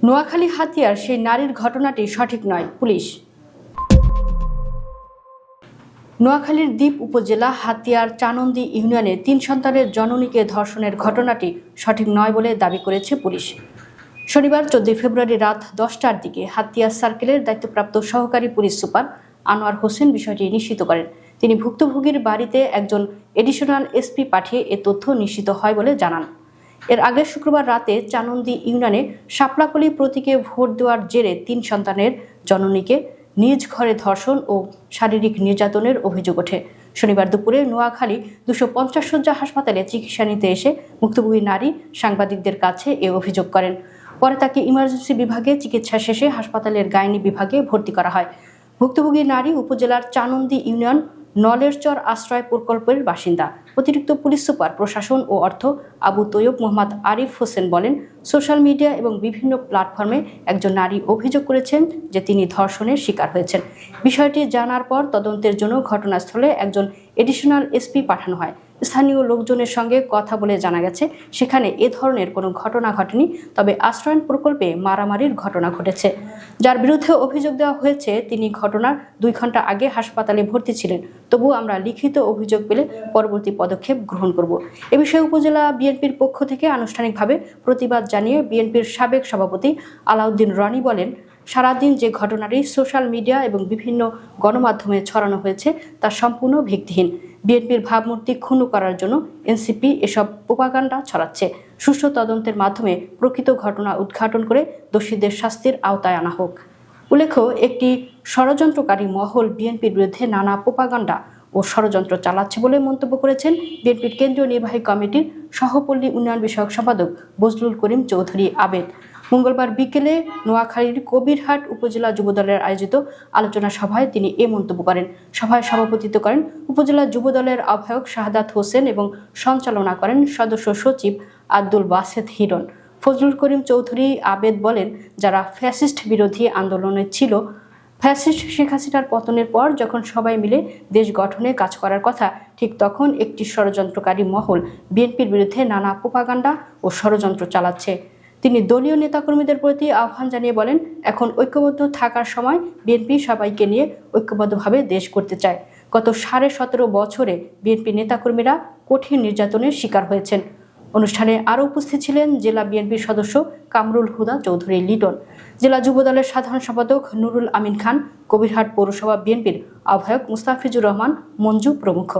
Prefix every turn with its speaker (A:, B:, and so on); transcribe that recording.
A: নোয়াখালী হাতিয়ার সেই নারীর ঘটনাটি সঠিক নয়, পুলিশ। নোয়াখালীর দ্বীপ উপজেলা হাতিয়ার চানন্দি ইউনিয়নে ৩ সন্তানের জননীকে ধর্ষণের ঘটনাটি সঠিক নয় বলে দাবি করেছে পুলিশ। শনিবার ১৪ ফেব্রুয়ারি রাত ১০টার দিকে হাতিয়া সার্কেলের দায়িত্বপ্রাপ্ত সহকারী পুলিশ সুপার আনোয়ার হোসেন বিষয়টি নিশ্চিত করেন। তিনি ভুক্তভোগীর বাড়িতে একজন এডিশনাল এসপি পাঠিয়ে এ তথ্য নিশ্চিত হয় বলে জানান। এর আগে শুক্রবার রাতে চানন্দি ইউনিয়নে শাপলাকলি প্রতীকে ভোট দেওয়ার জেরে ৩ সন্তানের জননীকে নিজ ঘরে ধর্ষণ ও শারীরিক নির্যাতনের অভিযোগ ওঠে। শনিবার দুপুরে নোয়াখালী ২৫০ শয্যা হাসপাতালে চিকিৎসা নিতে এসে ভুক্তভোগী নারী সাংবাদিকদের কাছে এ অভিযোগ করেন। পরে তাকে ইমার্জেন্সি বিভাগে চিকিৎসা শেষে হাসপাতালের গাইনি বিভাগে ভর্তি করা হয়। ভুক্তভোগী নারী উপজেলার চানন্দি ইউনিয়ন নলেরচর আশ্রয় প্রকল্পের বাসিন্দা। অতিরিক্ত পুলিশ সুপার প্রশাসন ও অর্থ আবু তৈয়ব মোহাম্মদ আরিফ হোসেন বলেন, সোশ্যাল মিডিয়া এবং বিভিন্ন প্ল্যাটফর্মে একজন নারী অভিযোগ করেছেন যে তিনি ধর্ষণের শিকার হয়েছেন। বিষয়টি জানার পর তদন্তের জন্য ঘটনাস্থলে একজন এডিশনাল এসপি পাঠানো হয়। স্থানীয় লোকজনের সঙ্গে কথা বলে জানা গেছে সেখানে এ ধরনের কোনো ঘটনা ঘটেনি, তবে আশ্রয়ণ প্রকল্পে মারামারির ঘটনা ঘটেছে। যার বিরুদ্ধে অভিযোগ দেওয়া হয়েছে তিনি ঘটনার ২ ঘন্টা আগে হাসপাতালে ভর্তি ছিলেন। তবু আমরা লিখিত অভিযোগ পেলে পরবর্তী পদক্ষেপ গ্রহণ করব। এ বিষয়ে উপজেলা বিএনপির পক্ষ থেকে আনুষ্ঠানিকভাবে প্রতিবাদ জানিয়ে বিএনপির সাবেক সভাপতি আলাউদ্দিন রনি বলেন, সারাদিন যে ঘটনাটি সোশ্যাল মিডিয়া এবং বিভিন্ন গণমাধ্যমে ছড়ানো হয়েছে তা সম্পূর্ণ ভিত্তিহীন। বিএনপির ভাবমূর্তি ক্ষুণ্ণ করার জন্য এনসিপি এসব প্রোপাগান্ডা ছড়াচ্ছে। সুষ্ঠু তদন্তের মাধ্যমে প্রকৃত ঘটনা উদ্ঘাটন করে দোষীদের শাস্তির আওতায় আনা হোক। উল্লেখ্য, একটি ষড়যন্ত্রকারী মহল বিএনপির বিরুদ্ধে নানা প্রোপাগান্ডা ও ষড়যন্ত্র চালাচ্ছে বলে মন্তব্য করেছেন বিএনপির কেন্দ্রীয় নির্বাহী কমিটির সহপল্লী উন্নয়ন বিষয়ক সম্পাদক বজলুল করিম চৌধুরী আবেদ। মঙ্গলবার বিকেলে নোয়াখালীর কবিরহাট উপজেলা যুবদলের আয়োজিত আলোচনা সভায় তিনি এ মন্তব্য করেন। সভায় সভাপতিত্ব করেন উপজেলা যুবদলের আহ্বায়ক শাহাদাত হোসেন এবং সঞ্চালনা করেন সদস্য সচিব আব্দুল বাসেত হিরণ। ফজলুল করিম চৌধুরী আবেদ বলেন, যারা ফ্যাসিস্ট বিরোধী আন্দোলনে ছিল, ফ্যাসিস্ট শেখ হাসিনার পতনের পর যখন সবাই মিলে দেশ গঠনে কাজ করার কথা, ঠিক তখন একটি ষড়যন্ত্রকারী মহল বিএনপির বিরুদ্ধে নানা প্রোপাগান্ডা ও ষড়যন্ত্র চালাচ্ছে। তিনি দলীয় নেতাকর্মীদের প্রতি আহ্বান জানিয়ে বলেন, এখন ঐক্যবদ্ধ থাকার সময়। বিএনপি সবাইকে নিয়ে ঐক্যবদ্ধভাবে দেশ করতে চায়। গত 17.5 বছরে বিএনপি নেতাকর্মীরা কঠিন নির্যাতনের শিকার হয়েছেন। অনুষ্ঠানে আরও উপস্থিত ছিলেন জেলা বিএনপির সদস্য কামরুল হুদা চৌধুরী লিটন, জেলা যুবদলের সাধারণ সম্পাদক নুরুল আমিন খান, কবিরহাট পৌরসভা বিএনপির আহ্বায়ক মুস্তাফিজুর রহমান মঞ্জু প্রমুখ।